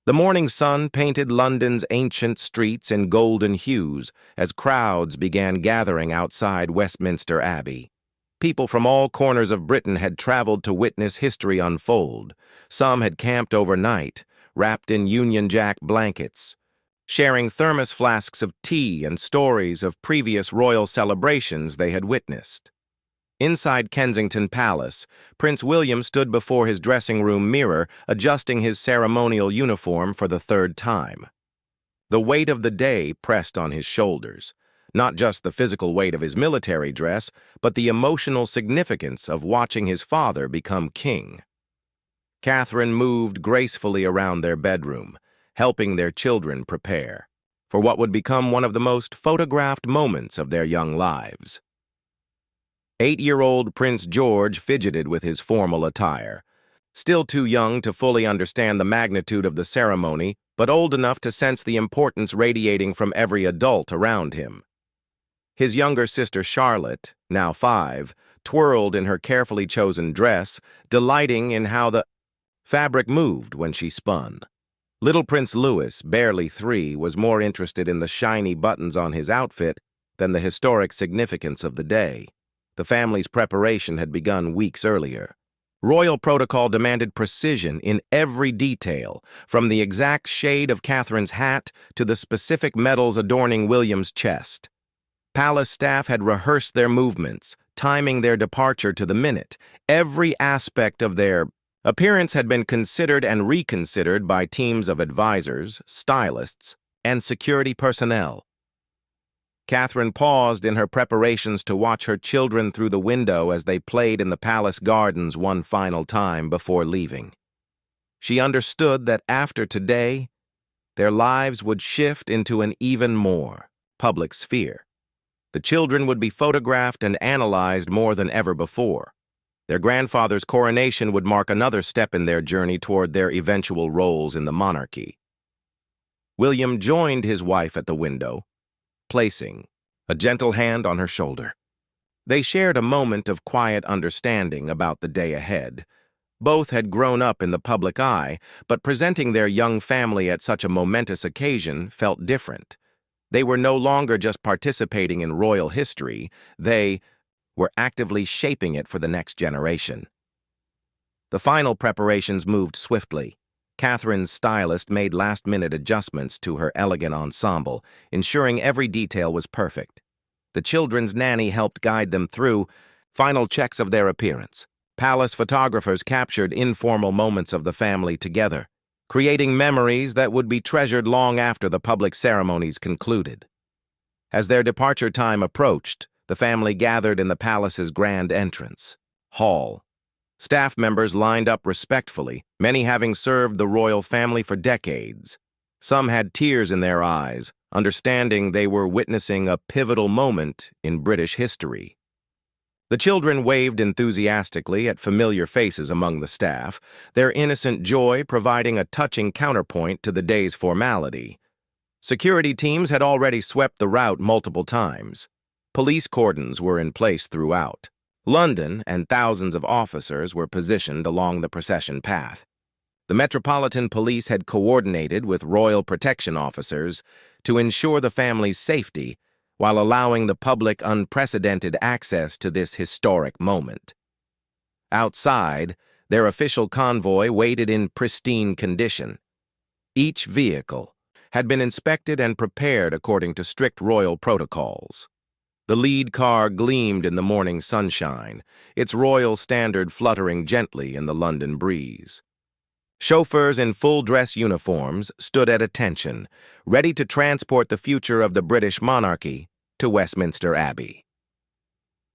The morning sun painted London's ancient streets in golden hues as crowds began gathering outside Westminster Abbey. People from all corners of Britain had traveled to witness history unfold. Some had camped overnight, wrapped in Union Jack blankets, sharing thermos flasks of tea and stories of previous royal celebrations they had witnessed. Inside Kensington Palace, Prince William stood before his dressing room mirror, adjusting his ceremonial uniform for the third time. The weight of the day pressed on his shoulders, not just the physical weight of his military dress, but the emotional significance of watching his father become king. Catherine moved gracefully around their bedroom, helping their children prepare for what would become one of the most photographed moments of their young lives. 8-year-old Prince George fidgeted with his formal attire, still too young to fully understand the magnitude of the ceremony, but old enough to sense the importance radiating from every adult around him. His younger sister Charlotte, now 5, twirled in her carefully chosen dress, delighting in how the fabric moved when she spun. Little Prince Louis, barely 3, was more interested in the shiny buttons on his outfit than the historic significance of the day. The family's preparation had begun weeks earlier. Royal protocol demanded precision in every detail, from the exact shade of Catherine's hat to the specific medals adorning William's chest. Palace staff had rehearsed their movements, timing their departure to the minute. Every aspect of their appearance had been considered and reconsidered by teams of advisors, stylists, and security personnel. Catherine paused in her preparations to watch her children through the window as they played in the palace gardens one final time before leaving. She understood that after today, their lives would shift into an even more public sphere. The children would be photographed and analyzed more than ever before. Their grandfather's coronation would mark another step in their journey toward their eventual roles in the monarchy. William joined his wife at the window, placing a gentle hand on her shoulder. They shared a moment of quiet understanding about the day ahead. Both had grown up in the public eye, but presenting their young family at such a momentous occasion felt different. They were no longer just participating in royal history, they were actively shaping it for the next generation. The final preparations moved swiftly. Catherine's stylist made last-minute adjustments to her elegant ensemble, ensuring every detail was perfect. The children's nanny helped guide them through final checks of their appearance. Palace photographers captured informal moments of the family together, creating memories that would be treasured long after the public ceremonies concluded. As their departure time approached, the family gathered in the palace's grand entrance hall. Staff members lined up respectfully, many having served the royal family for decades. Some had tears in their eyes, understanding they were witnessing a pivotal moment in British history. The children waved enthusiastically at familiar faces among the staff, their innocent joy providing a touching counterpoint to the day's formality. Security teams had already swept the route multiple times. Police cordons were in place throughout. London and thousands of officers were positioned along the procession path. The Metropolitan Police had coordinated with royal protection officers to ensure the family's safety while allowing the public unprecedented access to this historic moment. Outside, their official convoy waited in pristine condition. Each vehicle had been inspected and prepared according to strict royal protocols. The lead car gleamed in the morning sunshine, its royal standard fluttering gently in the London breeze. Chauffeurs in full-dress uniforms stood at attention, ready to transport the future of the British monarchy to Westminster Abbey.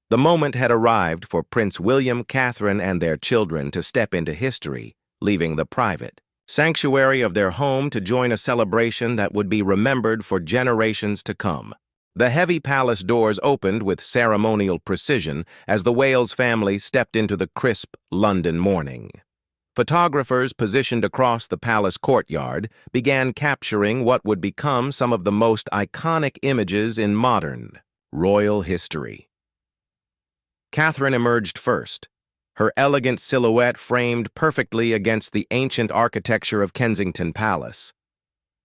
The moment had arrived for Prince William, Catherine, and their children to step into history, leaving the private sanctuary of their home to join a celebration that would be remembered for generations to come. The heavy palace doors opened with ceremonial precision as the Wales family stepped into the crisp London morning. Photographers positioned across the palace courtyard began capturing what would become some of the most iconic images in modern royal history. Catherine emerged first, her elegant silhouette framed perfectly against the ancient architecture of Kensington Palace.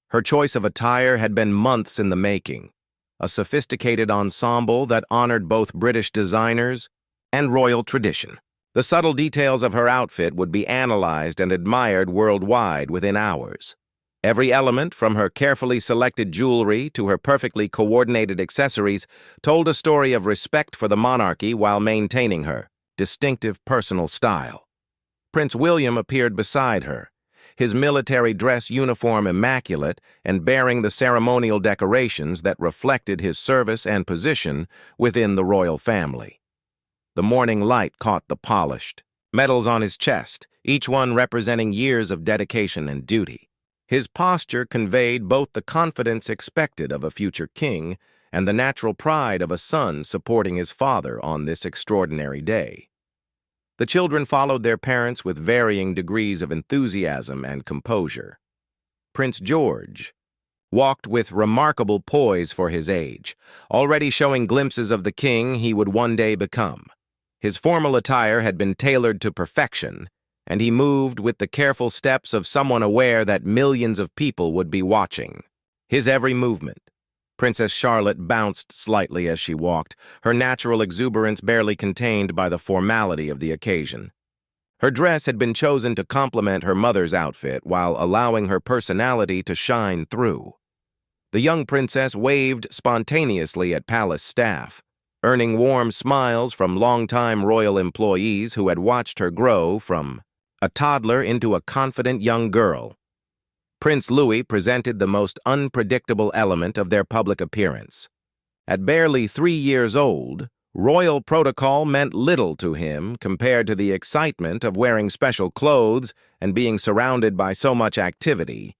Her choice of attire had been months in the making, a sophisticated ensemble that honored both British designers and royal tradition. The subtle details of her outfit would be analyzed and admired worldwide within hours. Every element, from her carefully selected jewelry to her perfectly coordinated accessories, told a story of respect for the monarchy while maintaining her distinctive personal style. Prince William appeared beside her, his military dress uniform immaculate and bearing the ceremonial decorations that reflected his service and position within the royal family. The morning light caught the polished medals on his chest, each one representing years of dedication and duty. His posture conveyed both the confidence expected of a future king and the natural pride of a son supporting his father on this extraordinary day. The children followed their parents with varying degrees of enthusiasm and composure. Prince George walked with remarkable poise for his age, already showing glimpses of the king he would one day become. His formal attire had been tailored to perfection, and he moved with the careful steps of someone aware that millions of people would be watching. His every movement. Princess Charlotte bounced slightly as she walked, her natural exuberance barely contained by the formality of the occasion. Her dress had been chosen to complement her mother's outfit while allowing her personality to shine through. The young princess waved spontaneously at palace staff, earning warm smiles from longtime royal employees who had watched her grow from a toddler into a confident young girl. Prince Louis presented the most unpredictable element of their public appearance. At barely 3 years old, royal protocol meant little to him compared to the excitement of wearing special clothes and being surrounded by so much activity.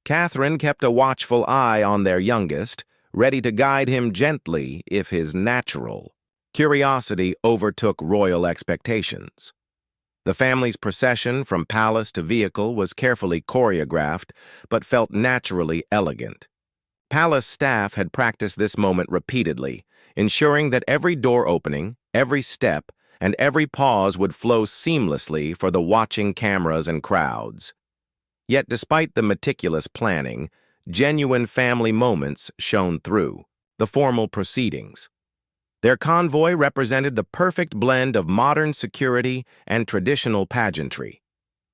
Catherine kept a watchful eye on their youngest, ready to guide him gently if his natural curiosity overtook royal expectations. The family's procession from palace to vehicle was carefully choreographed, but felt naturally elegant. Palace staff had practiced this moment repeatedly, ensuring that every door opening, every step, and every pause would flow seamlessly for the watching cameras and crowds. Yet despite the meticulous planning, genuine family moments shone through the formal proceedings. Their convoy represented the perfect blend of modern security and traditional pageantry.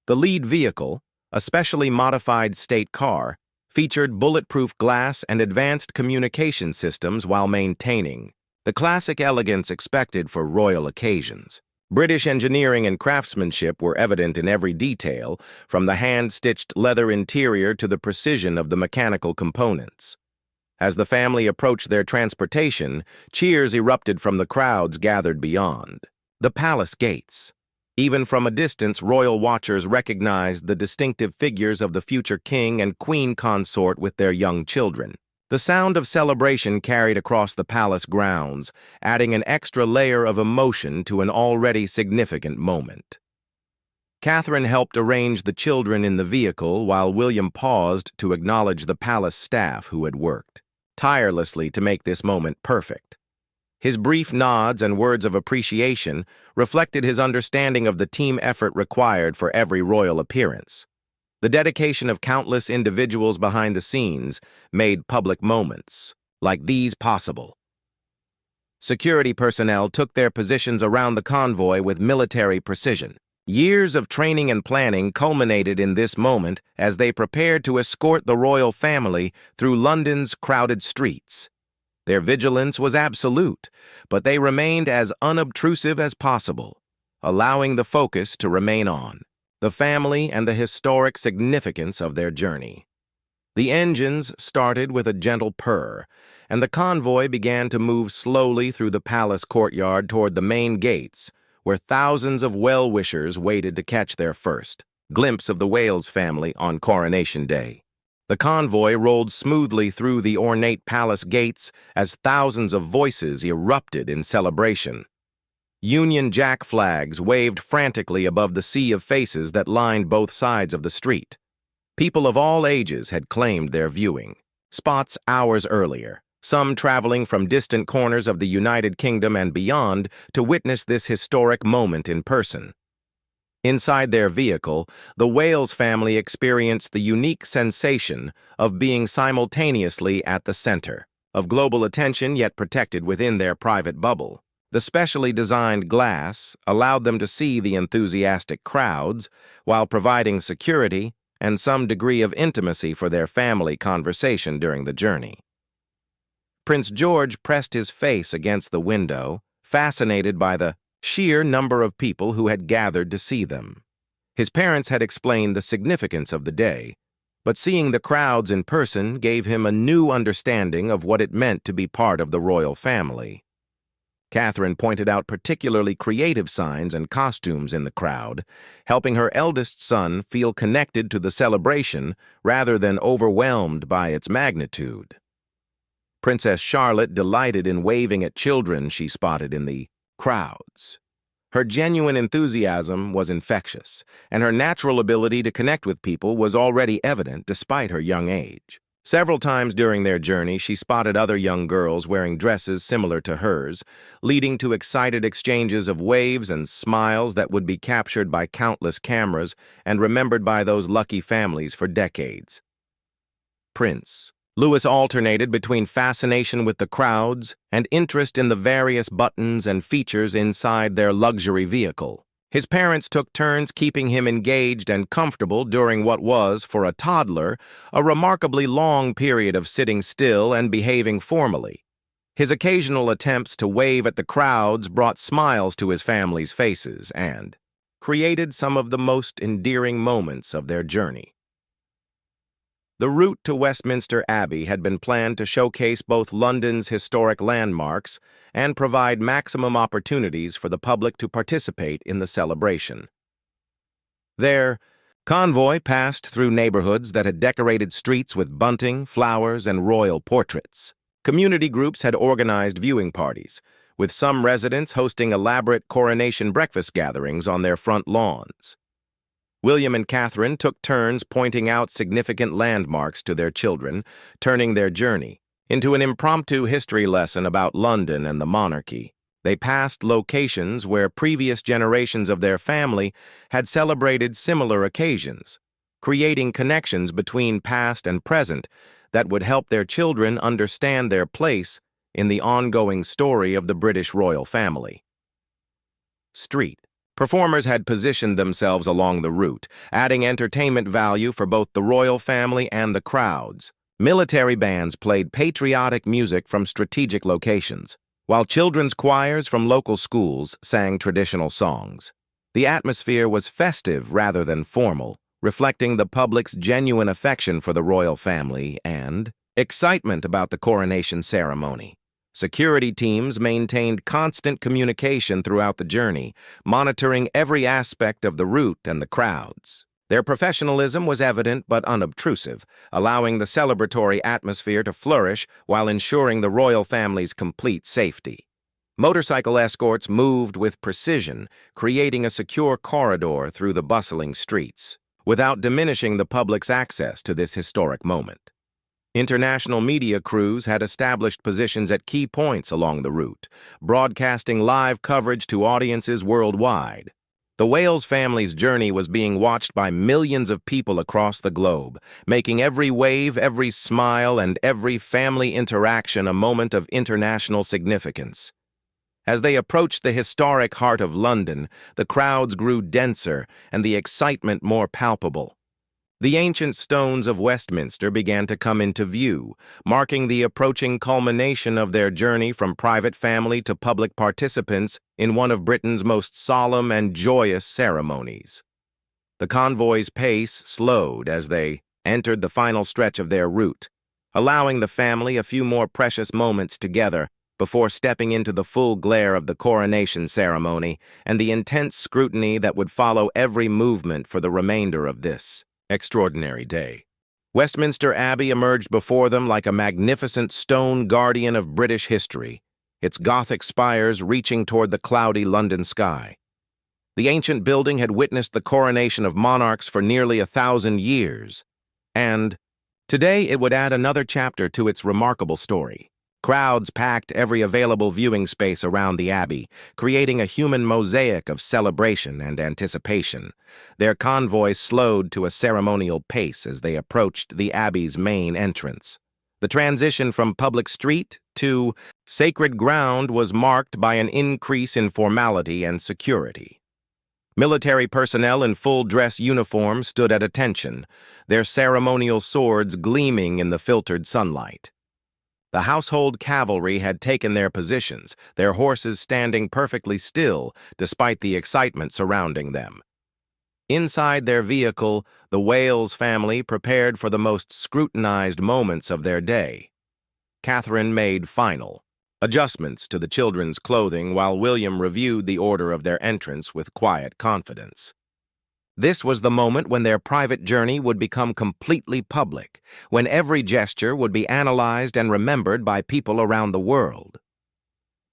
The lead vehicle, a specially modified state car, featured bulletproof glass and advanced communication systems while maintaining the classic elegance expected for royal occasions. British engineering and craftsmanship were evident in every detail, from the hand-stitched leather interior to the precision of the mechanical components. As the family approached their transportation, cheers erupted from the crowds gathered beyond the palace gates. Even from a distance, royal watchers recognized the distinctive figures of the future king and queen consort with their young children. The sound of celebration carried across the palace grounds, adding an extra layer of emotion to an already significant moment. Catherine helped arrange the children in the vehicle while William paused to acknowledge the palace staff who had worked tirelessly to make this moment perfect. His brief nods and words of appreciation reflected his understanding of the team effort required for every royal appearance. The dedication of countless individuals behind the scenes made public moments like these possible. Security personnel took their positions around the convoy with military precision. Years of training and planning culminated in this moment as they prepared to escort the royal family through London's crowded streets. Their vigilance was absolute, but they remained as unobtrusive as possible, allowing the focus to remain on the family and the historic significance of their journey. The engines started with a gentle purr, and the convoy began to move slowly through the palace courtyard toward the main gates, where thousands of well-wishers waited to catch their first glimpse of the Wales family on Coronation Day. The convoy rolled smoothly through the ornate palace gates as thousands of voices erupted in celebration. Union Jack flags waved frantically above the sea of faces that lined both sides of the street. People of all ages had claimed their viewing spots hours earlier, some traveling from distant corners of the United Kingdom and beyond to witness this historic moment in person. Inside their vehicle, the Wales family experienced the unique sensation of being simultaneously at the center of global attention yet protected within their private bubble. The specially designed glass allowed them to see the enthusiastic crowds while providing security and some degree of intimacy for their family conversation during the journey. Prince George pressed his face against the window, fascinated by the sheer number of people who had gathered to see them. His parents had explained the significance of the day, but seeing the crowds in person gave him a new understanding of what it meant to be part of the royal family. Catherine pointed out particularly creative signs and costumes in the crowd, helping her eldest son feel connected to the celebration rather than overwhelmed by its magnitude. Princess Charlotte delighted in waving at children she spotted in the crowds. Her genuine enthusiasm was infectious, and her natural ability to connect with people was already evident despite her young age. Several times during their journey, she spotted other young girls wearing dresses similar to hers, leading to excited exchanges of waves and smiles that would be captured by countless cameras and remembered by those lucky families for decades. Prince Louis alternated between fascination with the crowds and interest in the various buttons and features inside their luxury vehicle. His parents took turns keeping him engaged and comfortable during what was, for a toddler, a remarkably long period of sitting still and behaving formally. His occasional attempts to wave at the crowds brought smiles to his family's faces and created some of the most endearing moments of their journey. The route to Westminster Abbey had been planned to showcase both London's historic landmarks and provide maximum opportunities for the public to participate in the celebration. Their convoy passed through neighborhoods that had decorated streets with bunting, flowers, and royal portraits. Community groups had organized viewing parties, with some residents hosting elaborate coronation breakfast gatherings on their front lawns. William and Catherine took turns pointing out significant landmarks to their children, turning their journey into an impromptu history lesson about London and the monarchy. They passed locations where previous generations of their family had celebrated similar occasions, creating connections between past and present that would help their children understand their place in the ongoing story of the British royal family. Street performers had positioned themselves along the route, adding entertainment value for both the royal family and the crowds. Military bands played patriotic music from strategic locations, while children's choirs from local schools sang traditional songs. The atmosphere was festive rather than formal, reflecting the public's genuine affection for the royal family and excitement about the coronation ceremony. Security teams maintained constant communication throughout the journey, monitoring every aspect of the route and the crowds. Their professionalism was evident but unobtrusive, allowing the celebratory atmosphere to flourish while ensuring the royal family's complete safety. Motorcycle escorts moved with precision, creating a secure corridor through the bustling streets, without diminishing the public's access to this historic moment. International media crews had established positions at key points along the route, broadcasting live coverage to audiences worldwide. The Wales family's journey was being watched by millions of people across the globe, making every wave, every smile, and every family interaction a moment of international significance. As they approached the historic heart of London, the crowds grew denser and the excitement more palpable. The ancient stones of Westminster began to come into view, marking the approaching culmination of their journey from private family to public participants in one of Britain's most solemn and joyous ceremonies. The convoy's pace slowed as they entered the final stretch of their route, allowing the family a few more precious moments together before stepping into the full glare of the coronation ceremony and the intense scrutiny that would follow every movement for the remainder of this extraordinary day. Westminster Abbey emerged before them like a magnificent stone guardian of British history, its Gothic spires reaching toward the cloudy London sky. The ancient building had witnessed the coronation of monarchs for nearly 1,000 years, and today it would add another chapter to its remarkable story. Crowds packed every available viewing space around the abbey, creating a human mosaic of celebration and anticipation. Their convoy slowed to a ceremonial pace as they approached the abbey's main entrance. The transition from public street to sacred ground was marked by an increase in formality and security. Military personnel in full-dress uniform stood at attention, their ceremonial swords gleaming in the filtered sunlight. The household cavalry had taken their positions, their horses standing perfectly still despite the excitement surrounding them. Inside their vehicle, the Wales family prepared for the most scrutinized moments of their day. Catherine made final adjustments to the children's clothing while William reviewed the order of their entrance with quiet confidence. This was the moment when their private journey would become completely public, when every gesture would be analyzed and remembered by people around the world.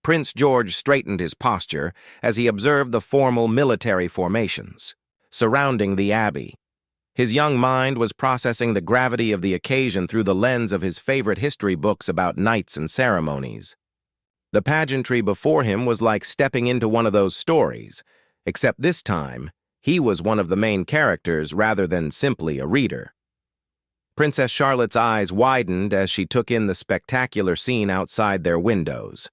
Prince George straightened his posture as he observed the formal military formations surrounding the abbey. His young mind was processing the gravity of the occasion through the lens of his favorite history books about knights and ceremonies. The pageantry before him was like stepping into one of those stories, except this time, he was one of the main characters rather than simply a reader. Princess Charlotte's eyes widened as she took in the spectacular scene outside their windows.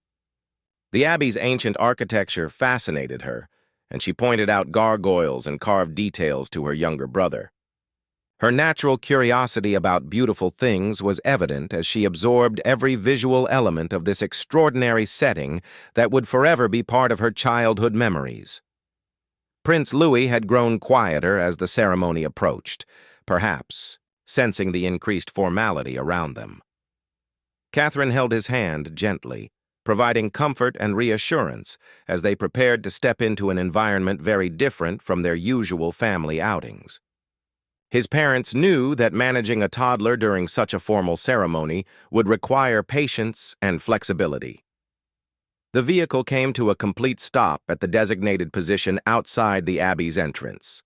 The abbey's ancient architecture fascinated her, and she pointed out gargoyles and carved details to her younger brother. Her natural curiosity about beautiful things was evident as she absorbed every visual element of this extraordinary setting that would forever be part of her childhood memories. Prince Louis had grown quieter as the ceremony approached, perhaps sensing the increased formality around them. Catherine held his hand gently, providing comfort and reassurance as they prepared to step into an environment very different from their usual family outings. His parents knew that managing a toddler during such a formal ceremony would require patience and flexibility. The vehicle came to a complete stop at the designated position outside the abbey's entrance.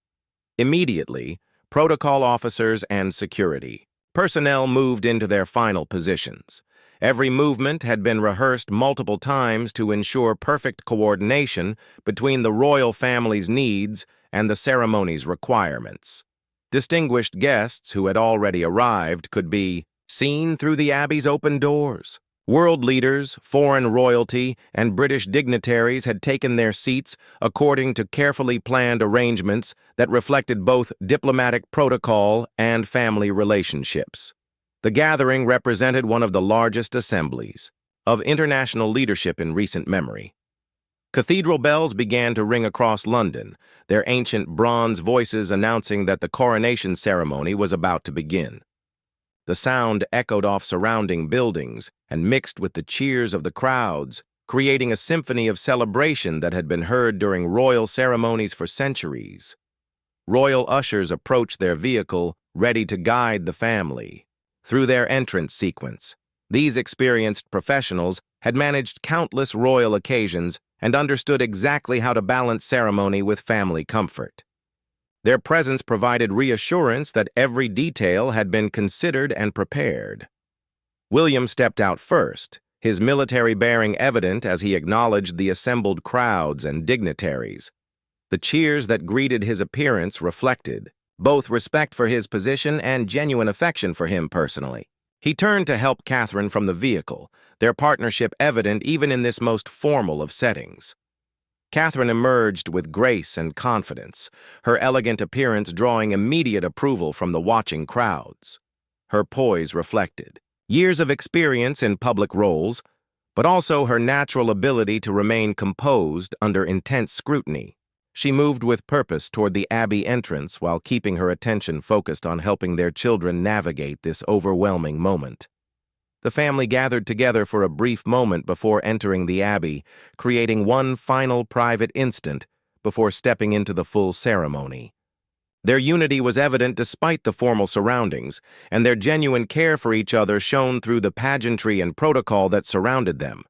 Immediately, protocol officers and security personnel moved into their final positions. Every movement had been rehearsed multiple times to ensure perfect coordination between the royal family's needs and the ceremony's requirements. Distinguished guests who had already arrived could be seen through the abbey's open doors. World leaders, foreign royalty, and British dignitaries had taken their seats according to carefully planned arrangements that reflected both diplomatic protocol and family relationships. The gathering represented one of the largest assemblies of international leadership in recent memory. Cathedral bells began to ring across London, their ancient bronze voices announcing that the coronation ceremony was about to begin. The sound echoed off surrounding buildings and mixed with the cheers of the crowds, creating a symphony of celebration that had been heard during royal ceremonies for centuries. Royal ushers approached their vehicle, ready to guide the family through their entrance sequence. These experienced professionals had managed countless royal occasions and understood exactly how to balance ceremony with family comfort. Their presence provided reassurance that every detail had been considered and prepared. William stepped out first, his military bearing evident as he acknowledged the assembled crowds and dignitaries. The cheers that greeted his appearance reflected both respect for his position and genuine affection for him personally. He turned to help Catherine from the vehicle, their partnership evident even in this most formal of settings. Catherine emerged with grace and confidence, her elegant appearance drawing immediate approval from the watching crowds. Her poise reflected years of experience in public roles, but also her natural ability to remain composed under intense scrutiny. She moved with purpose toward the abbey entrance while keeping her attention focused on helping their children navigate this overwhelming moment. The family gathered together for a brief moment before entering the abbey, creating one final private instant before stepping into the full ceremony. Their unity was evident despite the formal surroundings, and their genuine care for each other shone through the pageantry and protocol that surrounded them.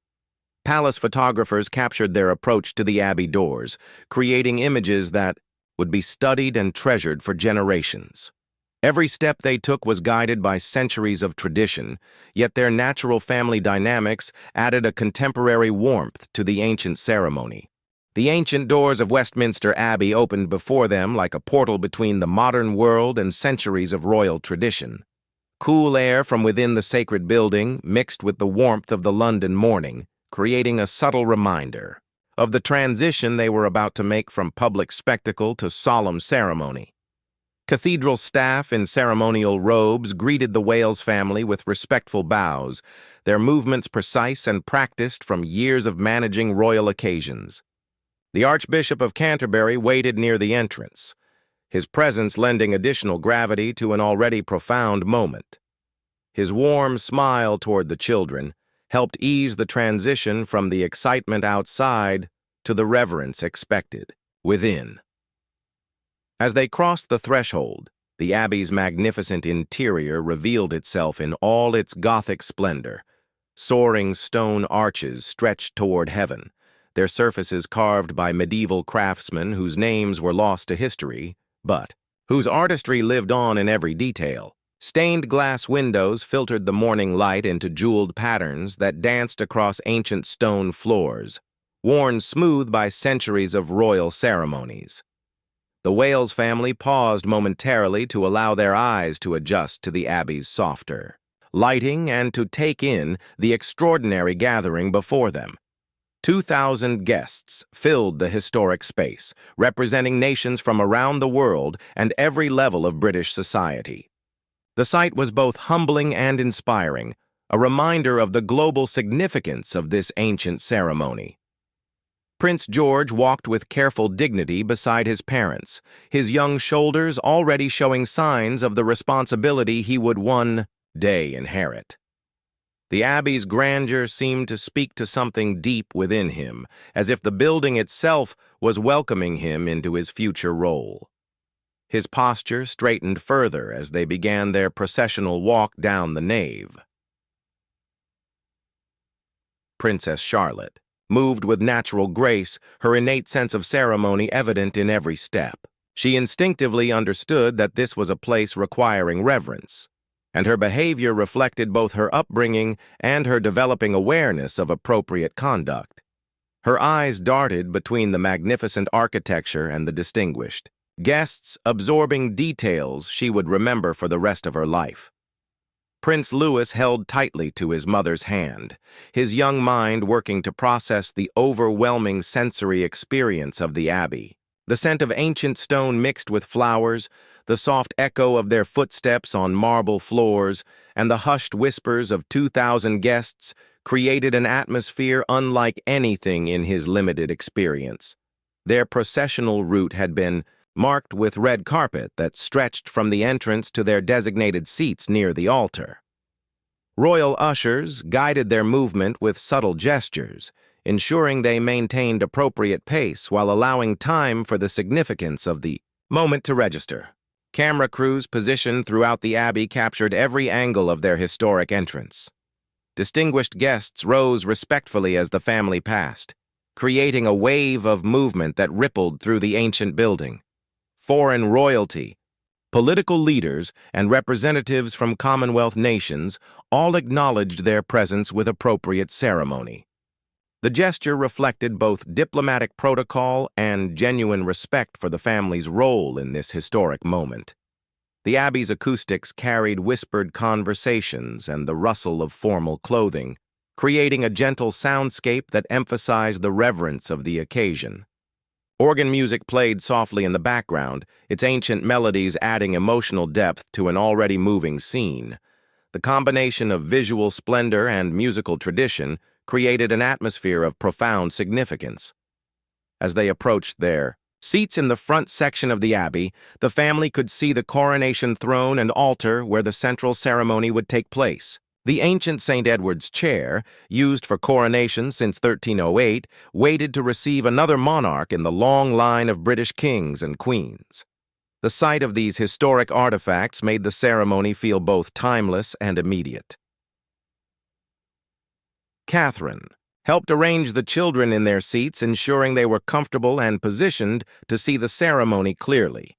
Palace photographers captured their approach to the abbey doors, creating images that would be studied and treasured for generations. Every step they took was guided by centuries of tradition, yet their natural family dynamics added a contemporary warmth to the ancient ceremony. The ancient doors of Westminster Abbey opened before them like a portal between the modern world and centuries of royal tradition. Cool air from within the sacred building mixed with the warmth of the London morning, creating a subtle reminder of the transition they were about to make from public spectacle to solemn ceremony. Cathedral staff in ceremonial robes greeted the Wales family with respectful bows, their movements precise and practiced from years of managing royal occasions. The Archbishop of Canterbury waited near the entrance, his presence lending additional gravity to an already profound moment. His warm smile toward the children helped ease the transition from the excitement outside to the reverence expected within. As they crossed the threshold, the Abbey's magnificent interior revealed itself in all its Gothic splendor. Soaring stone arches stretched toward heaven, their surfaces carved by medieval craftsmen whose names were lost to history, but whose artistry lived on in every detail. Stained glass windows filtered the morning light into jeweled patterns that danced across ancient stone floors, worn smooth by centuries of royal ceremonies. The Wales family paused momentarily to allow their eyes to adjust to the Abbey's softer lighting and to take in the extraordinary gathering before them. 2,000 guests filled the historic space, representing nations from around the world and every level of British society. The sight was both humbling and inspiring, a reminder of the global significance of this ancient ceremony. Prince George walked with careful dignity beside his parents, his young shoulders already showing signs of the responsibility he would one day inherit. The Abbey's grandeur seemed to speak to something deep within him, as if the building itself was welcoming him into his future role. His posture straightened further as they began their processional walk down the nave. Princess Charlotte moved with natural grace, her innate sense of ceremony evident in every step. She instinctively understood that this was a place requiring reverence, and her behavior reflected both her upbringing and her developing awareness of appropriate conduct. Her eyes darted between the magnificent architecture and the distinguished guests, absorbing details she would remember for the rest of her life. Prince Louis held tightly to his mother's hand, his young mind working to process the overwhelming sensory experience of the Abbey. The scent of ancient stone mixed with flowers, the soft echo of their footsteps on marble floors, and the hushed whispers of 2,000 guests created an atmosphere unlike anything in his limited experience. Their processional route had been marked with red carpet that stretched from the entrance to their designated seats near the altar. Royal ushers guided their movement with subtle gestures, ensuring they maintained appropriate pace while allowing time for the significance of the moment to register. Camera crews positioned throughout the Abbey captured every angle of their historic entrance. Distinguished guests rose respectfully as the family passed, creating a wave of movement that rippled through the ancient building. Foreign royalty, political leaders, and representatives from Commonwealth nations all acknowledged their presence with appropriate ceremony. The gesture reflected both diplomatic protocol and genuine respect for the family's role in this historic moment. The Abbey's acoustics carried whispered conversations and the rustle of formal clothing, creating a gentle soundscape that emphasized the reverence of the occasion. Organ music played softly in the background, its ancient melodies adding emotional depth to an already moving scene. The combination of visual splendor and musical tradition created an atmosphere of profound significance. As they approached their seats in the front section of the Abbey, the family could see the coronation throne and altar where the central ceremony would take place. The ancient St. Edward's chair, used for coronation since 1308, waited to receive another monarch in the long line of British kings and queens. The sight of these historic artifacts made the ceremony feel both timeless and immediate. Catherine helped arrange the children in their seats, ensuring they were comfortable and positioned to see the ceremony clearly.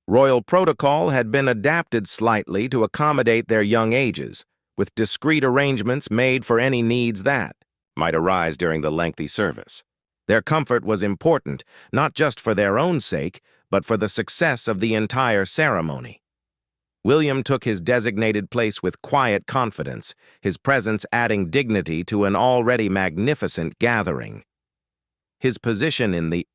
Royal protocol had been adapted slightly to accommodate their young ages, with discreet arrangements made for any needs that might arise during the lengthy service. Their comfort was important, not just for their own sake, but for the success of the entire ceremony. William took his designated place with quiet confidence, his presence adding dignity to an already magnificent gathering. His position in the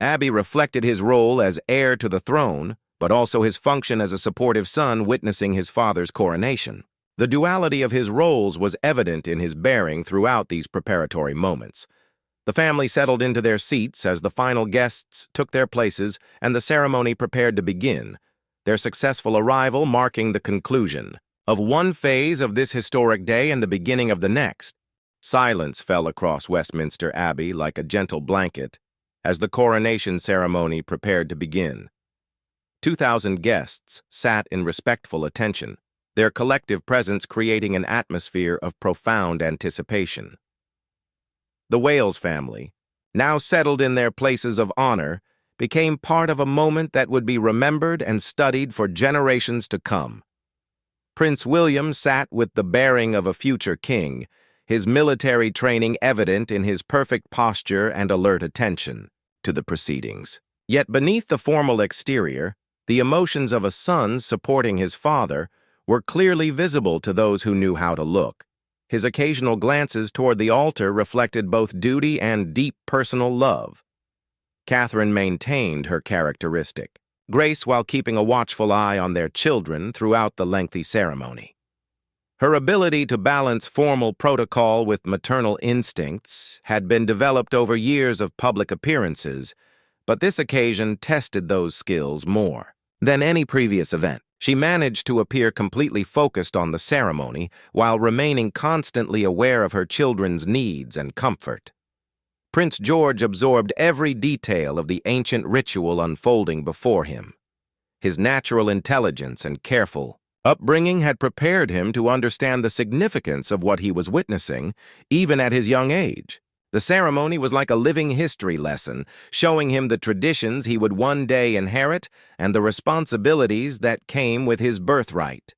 Abbey reflected his role as heir to the throne, but also his function as a supportive son witnessing his father's coronation. The duality of his roles was evident in his bearing throughout these preparatory moments. The family settled into their seats as the final guests took their places and the ceremony prepared to begin, their successful arrival marking the conclusion of one phase of this historic day and the beginning of the next. Silence fell across Westminster Abbey like a gentle blanket as the coronation ceremony prepared to begin. 2,000 guests sat in respectful attention, their collective presence creating an atmosphere of profound anticipation. The Wales family, now settled in their places of honor, became part of a moment that would be remembered and studied for generations to come. Prince William sat with the bearing of a future king, his military training evident in his perfect posture and alert attention to the proceedings. Yet beneath the formal exterior, the emotions of a son supporting his father were clearly visible to those who knew how to look. His occasional glances toward the altar reflected both duty and deep personal love. Catherine maintained her characteristic grace while keeping a watchful eye on their children throughout the lengthy ceremony. Her ability to balance formal protocol with maternal instincts had been developed over years of public appearances, but this occasion tested those skills more than any previous event. She managed to appear completely focused on the ceremony while remaining constantly aware of her children's needs and comfort. Prince George absorbed every detail of the ancient ritual unfolding before him. His natural intelligence and careful upbringing had prepared him to understand the significance of what he was witnessing, even at his young age. The ceremony was like a living history lesson, showing him the traditions he would one day inherit and the responsibilities that came with his birthright.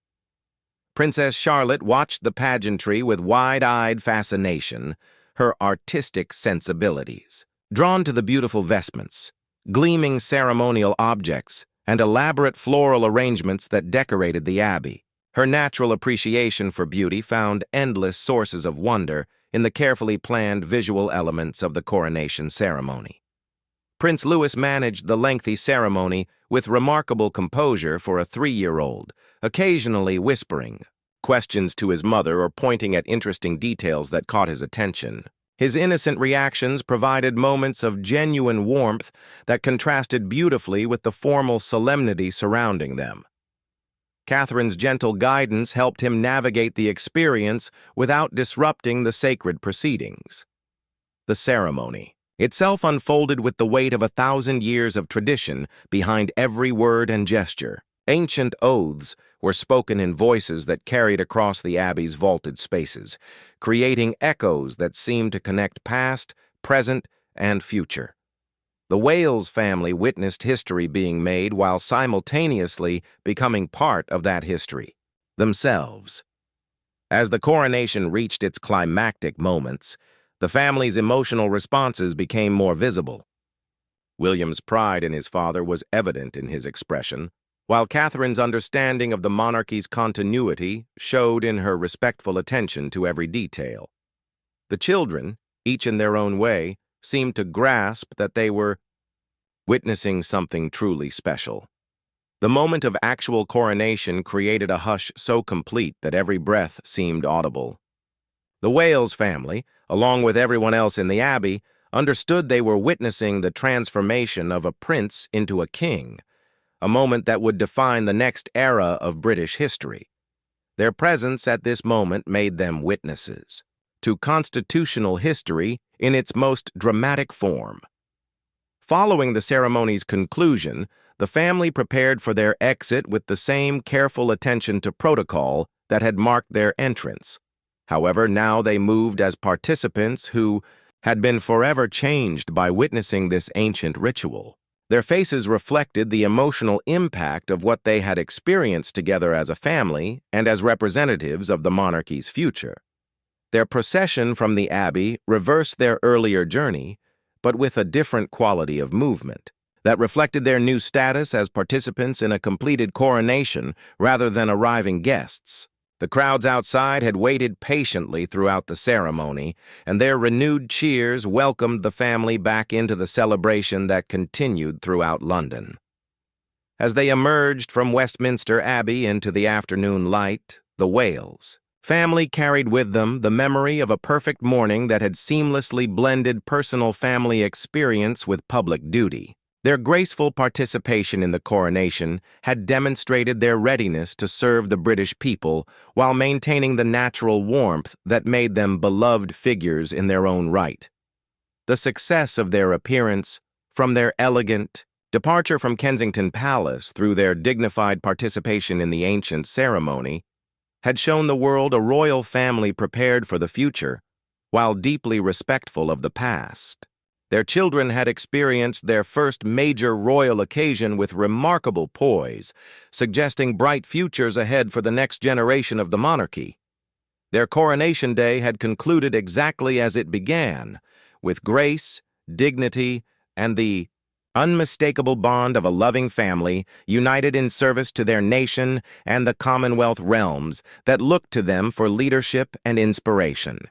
Princess Charlotte watched the pageantry with wide-eyed fascination, her artistic sensibilities drawn to the beautiful vestments, gleaming ceremonial objects, and elaborate floral arrangements that decorated the abbey. Her natural appreciation for beauty found endless sources of wonder in the carefully planned visual elements of the coronation ceremony. Prince Louis managed the lengthy ceremony with remarkable composure for a 3-year-old, occasionally whispering questions to his mother or pointing at interesting details that caught his attention. His innocent reactions provided moments of genuine warmth that contrasted beautifully with the formal solemnity surrounding them. Catherine's gentle guidance helped him navigate the experience without disrupting the sacred proceedings. The ceremony itself unfolded with the weight of 1,000 years of tradition behind every word and gesture. Ancient oaths were spoken in voices that carried across the abbey's vaulted spaces, creating echoes that seemed to connect past, present, and future. The Wales family witnessed history being made while simultaneously becoming part of that history themselves. As the coronation reached its climactic moments, the family's emotional responses became more visible. William's pride in his father was evident in his expression, while Catherine's understanding of the monarchy's continuity showed in her respectful attention to every detail. The children, each in their own way, seemed to grasp that they were witnessing something truly special. The moment of actual coronation created a hush so complete that every breath seemed audible. The Wales family, along with everyone else in the abbey, understood they were witnessing the transformation of a prince into a king, a moment that would define the next era of British history. Their presence at this moment made them witnesses to constitutional history in its most dramatic form. Following the ceremony's conclusion, the family prepared for their exit with the same careful attention to protocol that had marked their entrance. However, now they moved as participants who had been forever changed by witnessing this ancient ritual. Their faces reflected the emotional impact of what they had experienced together as a family and as representatives of the monarchy's future. Their procession from the abbey reversed their earlier journey, but with a different quality of movement that reflected their new status as participants in a completed coronation rather than arriving guests. The crowds outside had waited patiently throughout the ceremony, and their renewed cheers welcomed the family back into the celebration that continued throughout London. As they emerged from Westminster Abbey into the afternoon light, the Wales family carried with them the memory of a perfect morning that had seamlessly blended personal family experience with public duty. Their graceful participation in the coronation had demonstrated their readiness to serve the British people while maintaining the natural warmth that made them beloved figures in their own right. The success of their appearance, from their elegant departure from Kensington Palace through their dignified participation in the ancient ceremony, had shown the world a royal family prepared for the future while deeply respectful of the past. Their children had experienced their first major royal occasion with remarkable poise, suggesting bright futures ahead for the next generation of the monarchy. Their coronation day had concluded exactly as it began, with grace, dignity, and the unmistakable bond of a loving family united in service to their nation and the Commonwealth realms that looked to them for leadership and inspiration.